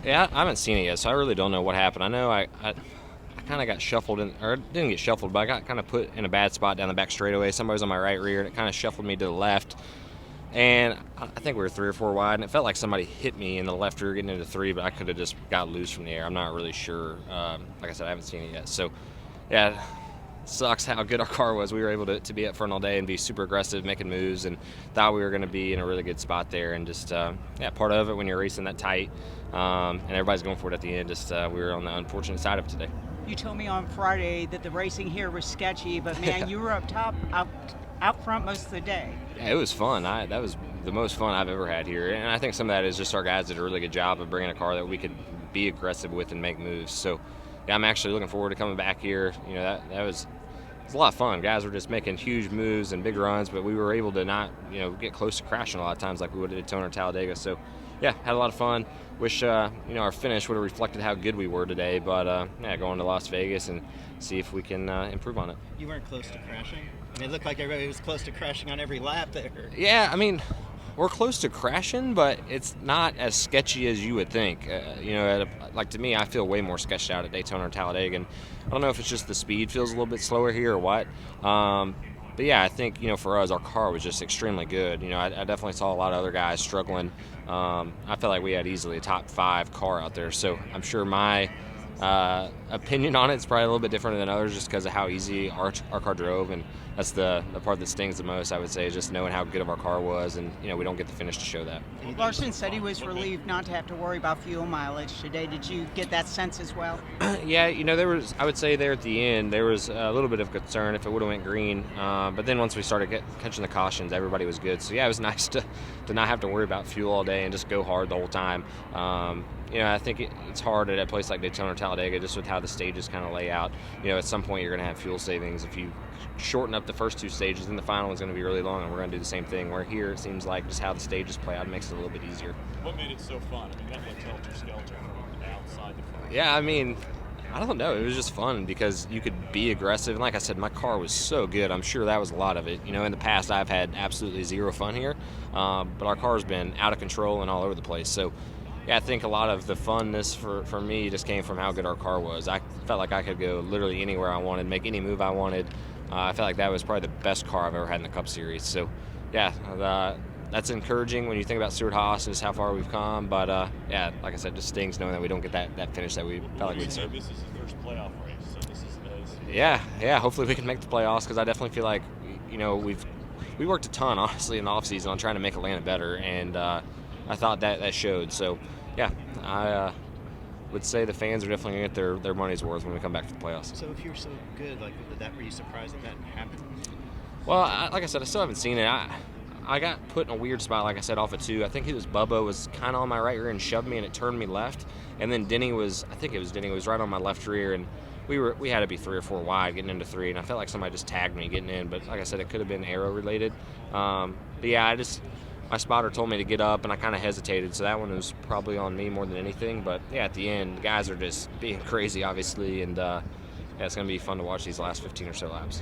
Yeah, I haven't seen it yet, so I really don't know what happened. I know I kind of got shuffled in, or didn't get shuffled, but I got kind of put in a bad spot down the back straightaway. Somebody was on my right rear, and it kind of shuffled me to the left. And I think we were 3 or 4 wide, and it felt like somebody hit me in the left rear getting into three, but I could have just got loose from the air. I'm not really sure. Like I said, I haven't seen it yet. So, yeah, sucks how good our car was. We were able to be up front all day and be super aggressive, making moves, and thought we were going to be in a really good spot there. And just, part of it when you're racing that tight and everybody's going for it at the end, we were on the unfortunate side of it today. You told me on Friday that the racing here was sketchy, but man, you were up top, out front most of the day. Yeah, it was fun. That was the most fun I've ever had here. And I think some of that is just our guys did a really good job of bringing a car that we could be aggressive with and make moves. So, yeah, I'm actually looking forward to coming back here. You know, that was a lot of fun. Guys were just making huge moves and big runs, but we were able to not, get close to crashing a lot of times like we would at Daytona or Talladega. So, yeah, had a lot of fun. Wish, our finish would have reflected how good we were today. But, going to Las Vegas and see if we can improve on it. You weren't close to crashing? I mean, it looked like everybody was close to crashing on every lap there. Yeah, I mean, we're close to crashing, but it's not as sketchy as you would think. To me, I feel way more sketched out at Daytona or Talladega. And I don't know if it's just the speed feels a little bit slower here or what. But yeah, I think, for us, our car was just extremely good. I definitely saw a lot of other guys struggling. I felt like we had easily a top 5 car out there. So I'm sure my opinion on it is probably a little bit different than others just because of how easy our car drove. And that's the part that stings the most, I would say, is just knowing how good of our car was. And, we don't get the finish to show that. Larson said he was relieved not to have to worry about fuel mileage today. Did you get that sense as well? Yeah, there was, I would say there at the end, there was a little bit of concern if it would have went green. But then once we started catching the cautions, everybody was good. So, yeah, it was nice to not have to worry about fuel all day and just go hard the whole time. I think it's hard at a place like Daytona or Talladega just with how the stages kind of lay out. At some point you're going to have fuel savings. If you shorten up the first 2 stages, then the final one's going to be really long, and we're going to do the same thing. Where here it seems like just how the stages play out makes it a little bit easier. What made it so fun? I mean, definitely helter-skelter from outside the front. Yeah, I mean, I don't know. It was just fun because you could be aggressive. And like I said, my car was so good. I'm sure that was a lot of it. In the past I've had absolutely zero fun here, but our car's been out of control and all over the place. So, yeah, I think a lot of the funness for me just came from how good our car was. I felt like I could go literally anywhere I wanted, make any move I wanted. I felt like that was probably the best car I've ever had in the Cup Series. So, yeah, that's encouraging when you think about Stewart-Haas and just how far we've come. But, like I said, just stings knowing that we don't get that finish that we felt like we deserved. This is his first playoff race, so this is Yeah, hopefully we can make the playoffs because I definitely feel like, we worked a ton, honestly, in the offseason on trying to make Atlanta better, and I thought that showed. So, yeah, I would say the fans are definitely going to get their money's worth when we come back to the playoffs. So if you're so good, were you surprised that happened? Well, like I said, I still haven't seen it. I got put in a weird spot, like I said, off of 2. I think it was Bubba was kind of on my right rear and shoved me, and it turned me left. And then Denny was right on my left rear, and we had to be 3 or 4 wide getting into 3, and I felt like somebody just tagged me getting in. But like I said, it could have been aero related. But yeah, my spotter told me to get up, and I kind of hesitated, so that one was probably on me more than anything. But yeah, at the end, the guys are just being crazy, obviously, and it's going to be fun to watch these last 15 or so laps.